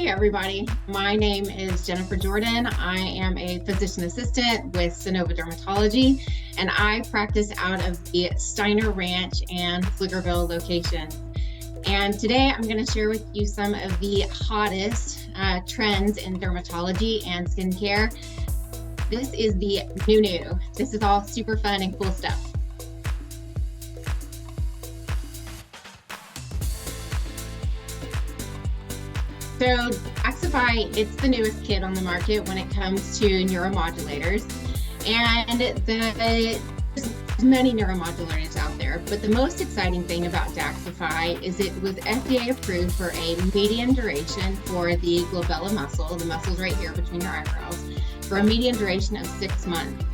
everybody. My name is Jennifer Jordan. I am a physician assistant with Sanova Dermatology, and I practice out of the Steiner Ranch and Pflugerville locations. And today I'm going to share with you some of the hottest trends in dermatology and skincare. This is the new. This is all super fun and cool stuff. So Daxxify, it's the newest kid on the market when it comes to neuromodulators. And there's many neuromodulators out there, but the most exciting thing about Daxxify is it was FDA approved for a median duration for the glabella muscle, the muscles right here between your eyebrows, for a median duration of 6 months.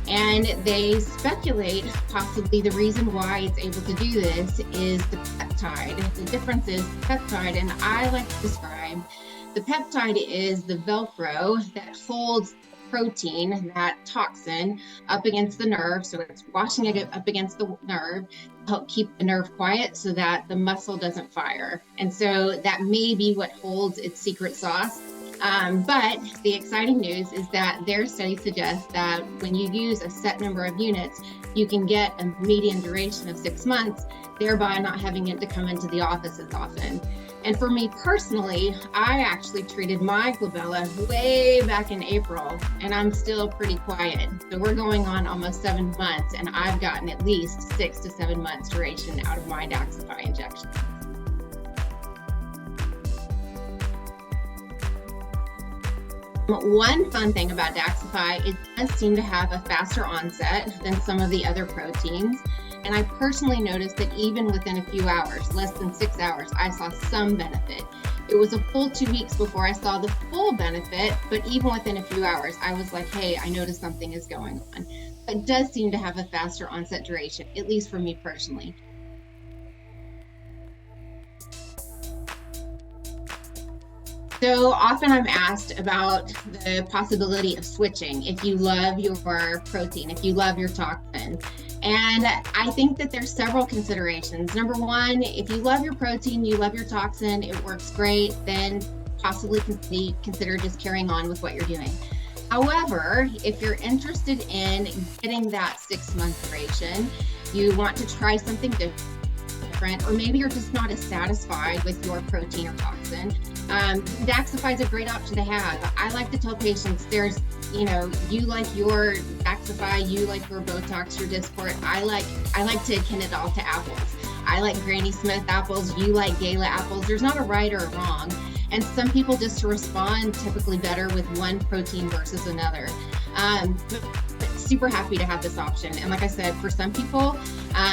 And they speculate possibly the reason why it's able to do this is the peptide. The difference is peptide, and I like to describe the peptide is the Velcro that holds protein, that toxin, up against the nerve. So it's washing it up against the nerve to help keep the nerve quiet so that the muscle doesn't fire. And so that may be what holds its secret sauce. But the exciting news is that their study suggests that when you use a set number of units, you can get a median duration of 6 months, thereby not having it to come into the office as often. And for me personally, I actually treated my glabella way back in April, and I'm still pretty quiet. So we're going on almost 7 months, and I've gotten at least 6 to 7 months duration out of my Daxxify injection. One fun thing about Daxxify, it does seem to have a faster onset than some of the other proteins. And I personally noticed that even within a few hours, less than 6 hours, I saw some benefit. It was a full 2 weeks before I saw the full benefit, but even within a few hours, I was like, hey, I noticed something is going on. But it does seem to have a faster onset duration, at least for me personally. So often I'm asked about the possibility of switching if you love your protein, if you love your toxin. And I think that there's several considerations. Number one, if you love your protein, you love your toxin, it works great, then possibly consider just carrying on with what you're doing. However, if you're interested in getting that 6 month duration, you want to try something different, or maybe you're just not as satisfied with your protein or toxin, Daxxify is a great option to have. I like to tell patients you like your Daxxify, you like your Botox, your Dysport. I like to akin it all to apples. I like Granny Smith apples, you like Gala apples. There's not a right or a wrong. And some people just respond typically better with one protein versus another. But super happy to have this option. And like I said, for some people,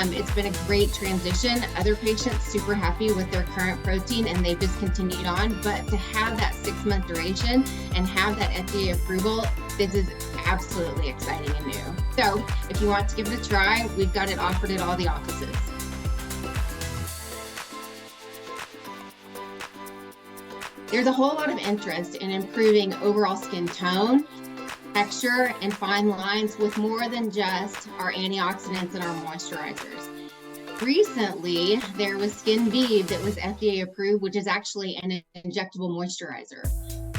it's been a great transition. Other patients super happy with their current protein and they've just continued on. But to have that 6 month duration and have that FDA approval, this is absolutely exciting and new. So if you want to give it a try, we've got it offered at all the offices. There's a whole lot of interest in improving overall skin tone, texture, and fine lines with more than just our antioxidants and our moisturizers. Recently, there was Skin Vive that was FDA approved, which is actually an injectable moisturizer.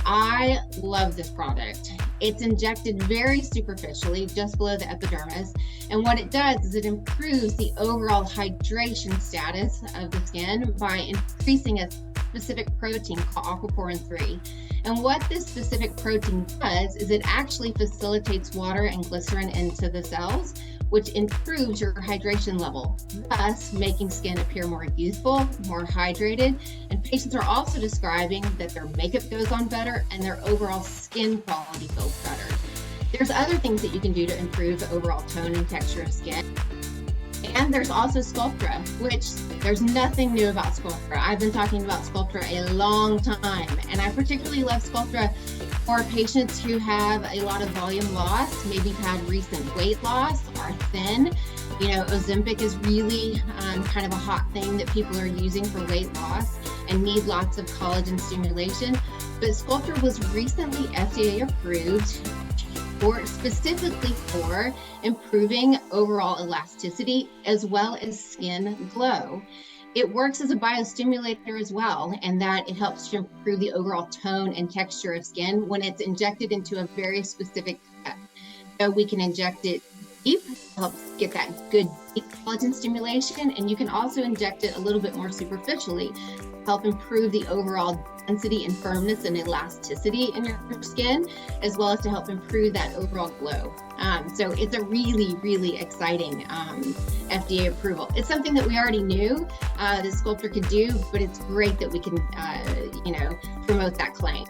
I love this product. It's injected very superficially, just below the epidermis. And what it does is it improves the overall hydration status of the skin by increasing a specific protein called aquaporin 3. And what this specific protein does is it actually facilitates water and glycerin into the cells, which improves your hydration level, thus making skin appear more youthful, more hydrated. And patients are also describing that their makeup goes on better and their overall skin quality feels better. There's other things that you can do to improve the overall tone and texture of skin. And there's also Sculptra, which there's nothing new about Sculptra. I've been talking about Sculptra a long time, and I particularly love Sculptra for patients who have a lot of volume loss, maybe had recent weight loss, are thin. Ozempic is really kind of a hot thing that people are using for weight loss and need lots of collagen stimulation. But Sculptra was recently FDA approved specifically for improving overall elasticity as well as skin glow. It works as a biostimulator as well, and that it helps to improve the overall tone and texture of skin when it's injected into a very specific cut. So we can inject it deep, helps get that good deep collagen stimulation, and you can also inject it a little bit more superficially, help improve the overall density and firmness and elasticity in your skin, as well as to help improve that overall glow. So it's a really, really exciting FDA approval. It's something that we already knew the sculptor could do, but it's great that we can, promote that claim.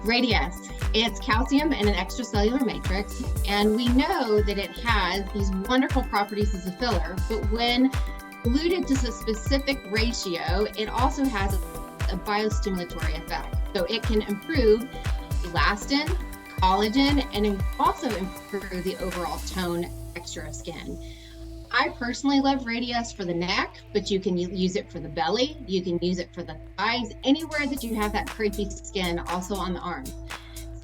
Radius. It's calcium and an extracellular matrix, and we know that it has these wonderful properties as a filler, but when diluted to a specific ratio, it also has a biostimulatory effect. So it can improve elastin, collagen, and also improve the overall tone texture of skin. I personally love Radius for the neck, but you can use it for the belly, you can use it for the thighs, anywhere that you have that crepey skin, also on the arms.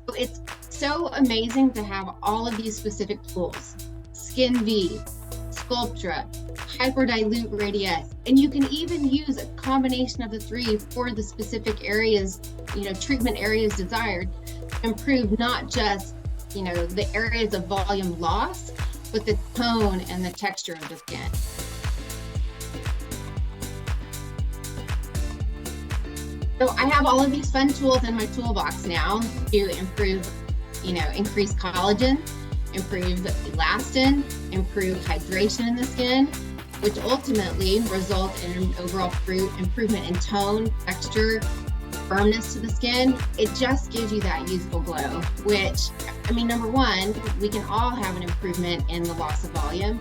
So it's so amazing to have all of these specific tools. Skin V, Sculptra, Hyperdilute Radius, and you can even use a combination of the three for the specific areas, treatment areas desired, to improve not just, the areas of volume loss, but the tone and the texture of the skin. So I have all of these fun tools in my toolbox now to improve, increase collagen, improve elastin, improve hydration in the skin, which ultimately result in an overall improvement in tone, texture, firmness to the skin. It just gives you that youthful glow, which, number one, we can all have an improvement in the loss of volume.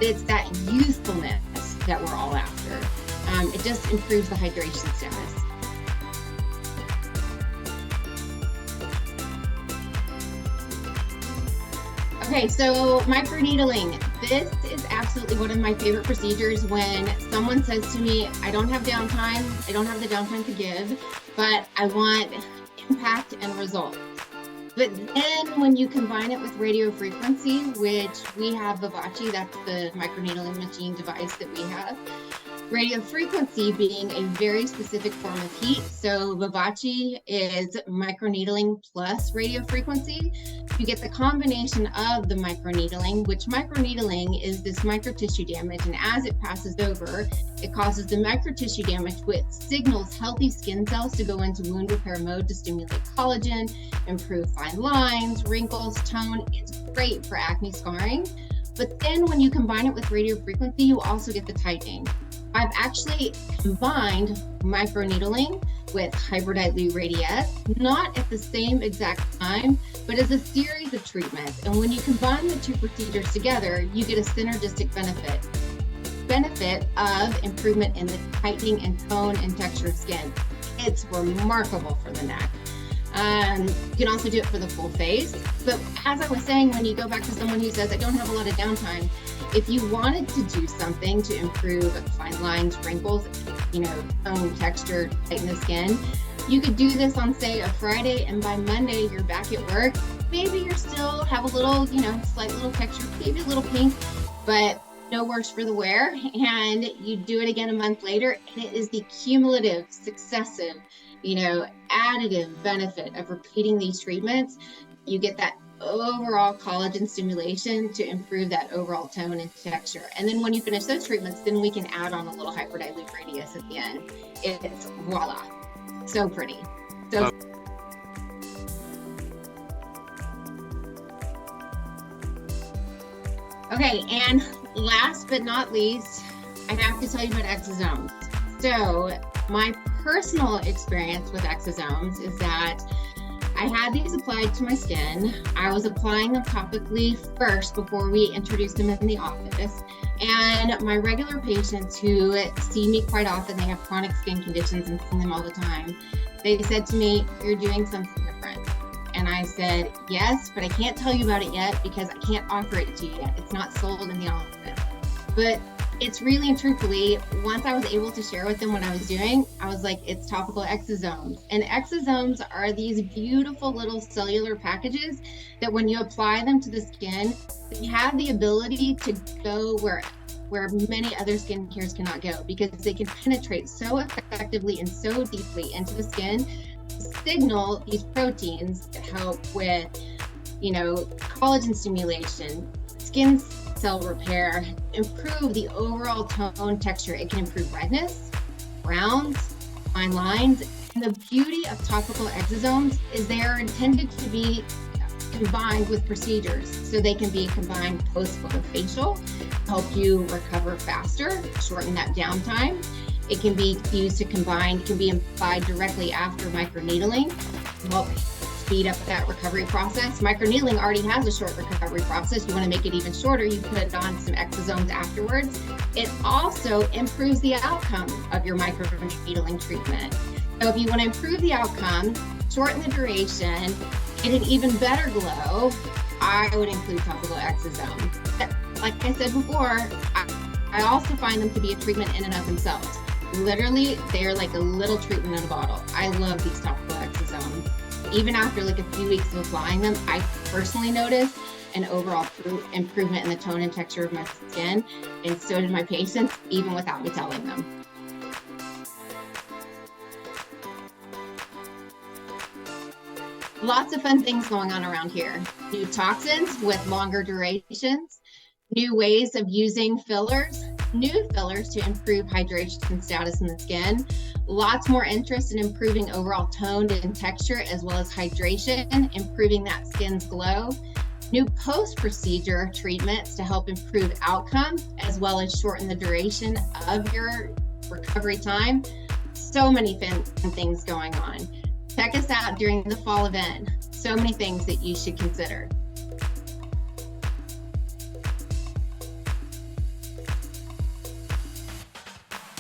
It's that youthfulness that we're all after. It just improves the hydration status. Okay, so microneedling. This is absolutely one of my favorite procedures when someone says to me, I don't have downtime, I don't have the downtime to give, but I want impact and result. But then when you combine it with radio frequency, which we have Vivace, that's the microneedling machine device that we have. Radio frequency being a very specific form of heat. So Vivace is microneedling plus radio frequency. You get the combination of the microneedling, which microneedling is this microtissue damage, and as it passes over, it causes the microtissue damage, which signals healthy skin cells to go into wound repair mode to stimulate collagen, improve fine lines, wrinkles, tone. It's great for acne scarring. But then when you combine it with radio frequency, you also get the tightening. I've actually combined microneedling with Hyperdilute Radius, not at the same exact time, but as a series of treatments. And when you combine the two procedures together, you get a synergistic benefit of improvement in the tightening and tone and texture of skin. It's remarkable for the neck. You can also do it for the full face. But as I was saying, when you go back to someone who says, I don't have a lot of downtime, if you wanted to do something to improve fine lines, wrinkles, tone, texture, tighten the skin, you could do this on, say, a Friday, and by Monday, you're back at work. Maybe you still have a little, slight little texture, maybe a little pink, but no worse for the wear. And you do it again a month later, and it is the cumulative, successive, additive benefit of repeating these treatments. You get that overall collagen stimulation to improve that overall tone and texture. And then when you finish those treatments, then we can add on a little Hyperdilute Radius at the end. It's voila. So pretty. So okay, and last but not least, I have to tell you about exosomes. So my personal experience with exosomes is that I had these applied to my skin. I was applying them topically first before we introduced them in the office. And my regular patients who see me quite often, they have chronic skin conditions and see them all the time. They said to me, you're doing something different. And I said, yes, but I can't tell you about it yet because I can't offer it to you yet. It's not sold in the office. But It's really and truthfully, once I was able to share with them what I was doing, I was like, it's topical exosomes. And exosomes are these beautiful little cellular packages that when you apply them to the skin, they have the ability to go where many other skincare cannot go, because they can penetrate so effectively and so deeply into the skin, signal these proteins that help with, collagen stimulation, skin cell repair, improve the overall tone texture. It can improve redness, browns, fine lines. And the beauty of topical exosomes is they are intended to be combined with procedures. So they can be combined post-photofacial, help you recover faster, shorten that downtime. It can be used to combine, it can be applied directly after microneedling, help speed up that recovery process. Microneedling already has a short recovery process. You want to make it even shorter, you put on some exosomes afterwards. It also improves the outcome of your microneedling treatment. So if you want to improve the outcome, shorten the duration, get an even better glow, I would include topical exosomes. Like I said before, I also find them to be a treatment in and of themselves. Literally, they're like a little treatment in a bottle. I love these topical exosomes. Even after like a few weeks of applying them, I personally noticed an overall improvement in the tone and texture of my skin, and so did my patients, even without me telling them. Lots of fun things going on around here. New toxins with longer durations, new ways of using fillers, new fillers to improve hydration status in the skin, lots more interest in improving overall tone and texture, as well as hydration, improving that skin's glow, new post-procedure treatments to help improve outcome, as well as shorten the duration of your recovery time. So many fun things going on. Check us out during the fall event. So many things that you should consider.